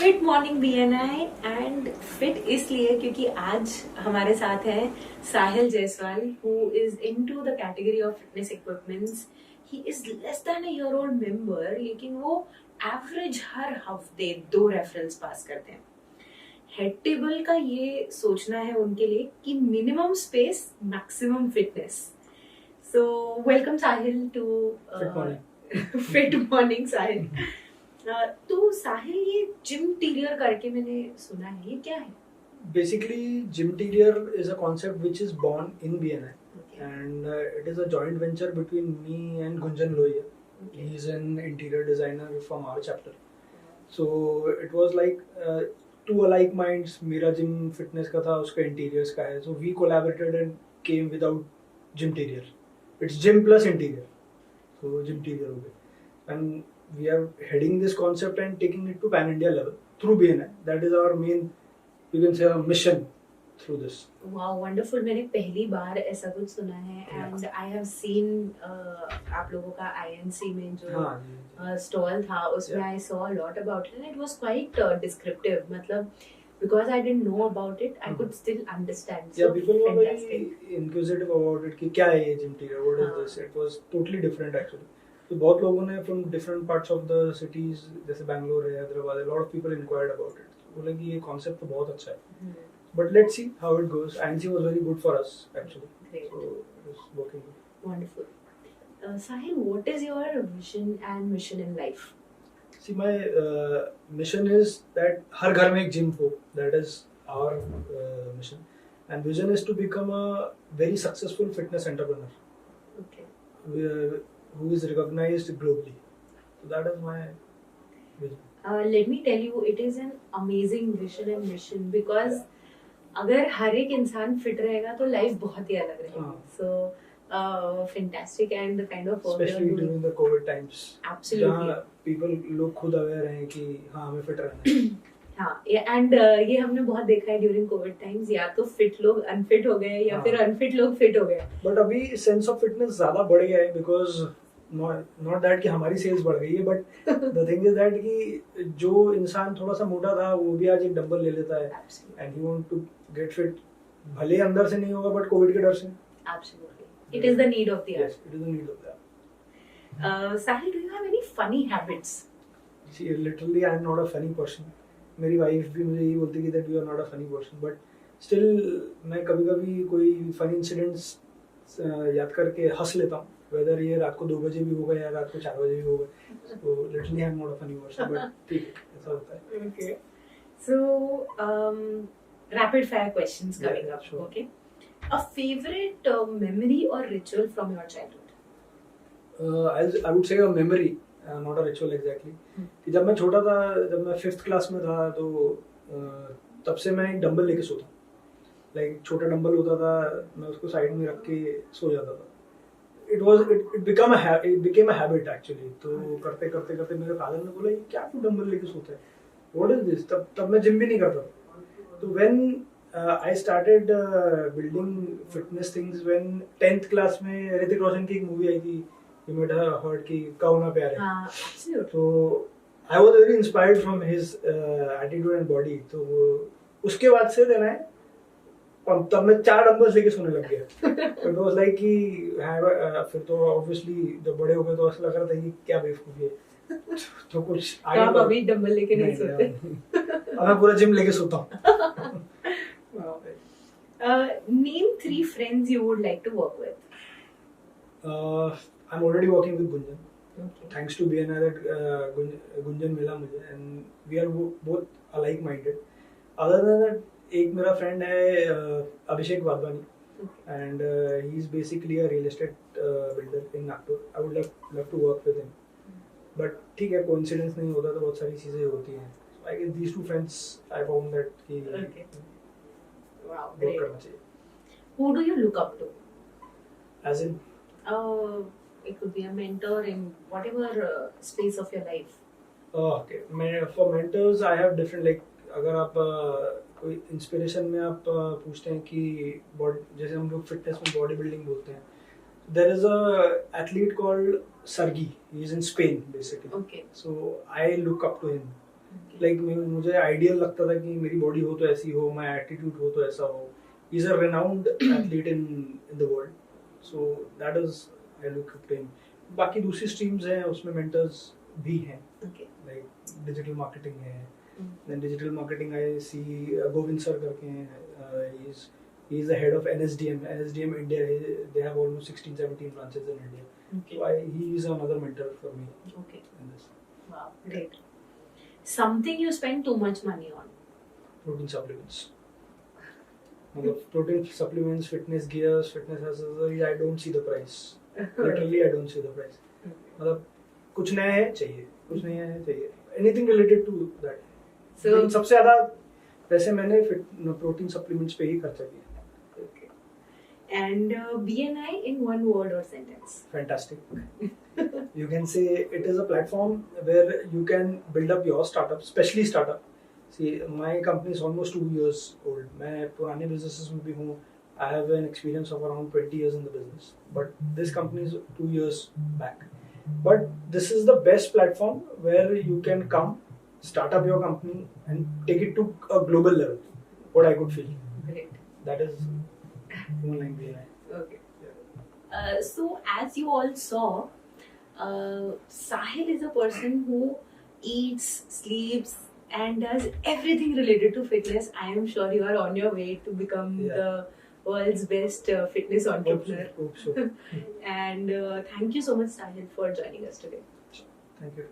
Fit morning BNI and fit इसलिए क्योंकि आज हमारे साथ है Sahil Jaiswal who is into the category of fitness equipments. He is less than a year old member लेकिन वो एवरेज हर हफ्ते 2 रेफरल्स पास करते हैं. हेड टेबल का ये सोचना है उनके लिए कि minimum space maximum fitness. So welcome Sahil to fit morning Sahil. तो साहिल ये जिम टीरियर करके मैंने सुना है, ये क्या है? Basically, Gym Interior is a concept which is born in BNI, and it is a joint venture between me and Gunjan Lohia. He is an interior designer from our chapter. So it was like two alike minds. मेरा gym fitness का था, उसका interiors का है. So we collaborated and came without gym interior. It's gym plus interior. So Gym Interior हो गया. And we are heading this concept and taking it to pan India level through BNI. That is our main, you can say, our mission through this. Wow, wonderful. मैंने पहली बार ऐसा कुछ सुना है and I have seen आप लोगों का INC में जो stall था उसमें I saw a lot about it and it was quite descriptive. मतलब because I didn't know about it, I could still understand. So yeah, people were fantastic. very inquisitive about it कि क्या है ये Gym Interior, what is this? It was totally different actually. तो बहुत लोगों ने from different parts of the cities जैसे बैंगलोर है, हैदराबाद है, a lot of people inquired about it. बोले कि ये concept तो बहुत अच्छा है. But let's see how it goes. INC was very good for us actually. Great. So it was working good. Wonderful. Sahil, what is your vision and mission in life? See, my mission is that हर घर में एक gym हो. That is our mission. And vision is to become a very successful fitness entrepreneur. Okay. Who is recognized globally. So that is my vision. Let me tell you, it is an amazing vision and mission because अगर हर एक इंसान fit रहेगा तो life बहुत ही अलग रहेगी. So fantastic and the kind of work especially during the COVID times. Absolutely. जहाँ people लोग खुद aware हैं कि हाँ हमें fit रहना है. हाँ, and ये हमने बहुत देखा है during COVID times. या तो fit लोग unfit हो गए या फिर unfit लोग fit हो गए. But अभी sense of fitness ज़्यादा बढ़ गया है because not that कि हमारी sales बढ़ गई है, but the thing is that कि जो इंसान थोड़ा सा मोटा था वो भी आज एक डंबल ले लेता है. Absolutely. And he want to get fit. भले अंदर से नहीं होगा but COVID के डर से. Absolutely. It is the need of the hour. Yes, it is the need of the hour. Sahil, do you have any funny habits? See, literally I am not a funny person. मेरी wife भी मुझे यही बोलती है that you are not a funny person, but still मैं कभी-कभी कोई funny incidents याद करके हंस लेता हूँ. Whether ये रात को 2 बजे भी होगा या रात को 4 बजे भी होगा. So literally I am not a funny person, but ठीक ऐसा होता है. Okay. So rapid fire questions coming up. Sure. Okay. A favorite memory or ritual from your childhood? I would say a memory, not a ritual exactly. कि जब मैं छोटा था, जब मैं 5th क्लास में था तो तब से मैं एक डंबल लेके सोता. Like छोटा डंबल होता था, मैं उसको साइड में रख के सो जाता था. It became a habit actually. तो करते करते करते मेरे फादर ने बोला ये क्या तू डंबल लेके सोता है? What is this? तब मैं जिम भी नहीं करता था. तो when I started building fitness things when 10th class में ऋतिक रोशन की एक मूवी आई थी, you might have heard कि कहो ना प्यारे. Absolutely. तो I was very inspired from his attitude and body. तो उसके बाद से देना है तब मैं 4 डंबल्स लेके सोने लग गया. It was like कि फिर तो obviously जब बड़े हो गए तो ऐसा लग रहा था कि क्या बेवकूफी है. तो कुछ आप अभी डंबल लेके नहीं सोते? अब मैं पूरा जिम लेके सोता हूँ. Name 3 friends you would like to work with. I'm already working with Gunjan. Okay. Thanks to BNI that Gunjan मिला मुझे and we are both alike minded. Other than that, एक मेरा friend है अभिषेक Wadhwani and he is basically a real estate builder in Nagpur. I would love to work with him. But ठीक है, coincidence नहीं होता तो बहुत सारी चीजें होती हैं. So I guess these 2 friends I found that कि Okay. Wow, work great. करना चाहिए. Who do you look up to? As in It could be a mentor in whatever space of your life. okay, for mentors I have different, like अगर आप कोई inspiration में आप पूछते हैं कि जैसे हम लोग फिटनेस में बॉडी बिल्डिंग बोलते हैं, there is a athlete called Sergi. He is in Spain basically. Okay. So I look up to him. Like मुझे आइडियल लगता था कि मेरी बॉडी हो तो ऐसी हो, माय एटीट्यूड हो तो ऐसा हो. He is a renowned athlete in the world, so that is I look up to him. बाकी दूसरी स्ट्रीम्स हैं, उसमें मेंटर्स भी हैं, लाइक डिजिटल मार्केटिंग है. Then digital marketing I see Govind sir करके हैं. he is the head of NSDM India. They have almost 16-17 branches in India. Okay. So he is another mentor for me. Okay. In this. Wow, great. Something you spend too much money on? Protein supplements. Protein supplements, fitness gears, fitness accessories. I don't see the price. Literally, I don't see the price. मतलब कुछ नया है चाहिए, कुछ नया है चाहिए. Anything related to that. So सबसे ज़्यादा पैसे मैंने प्रोटीन सप्लीमेंट्स पे ही खर्चा किया. Okay. And BNI in one word or sentence? Fantastic. You can say it is a platform where you can build up your startup, especially startup. See, my company is almost 2 years old. मैं पुराने businesses में भी हूँ. I have an experience of around 20 years in the business. But this company is 2 years back. But this is the best platform where you can come, start up your company and take it to a global level. What I could feel. Great. That is online BNI. Okay. So as you all saw, Sahil is a person who eats, sleeps, and does everything related to fitness. I am sure you are on your way to become the world's best fitness entrepreneur. Hope so. And thank you so much, Sahil, for joining us today. Thank you.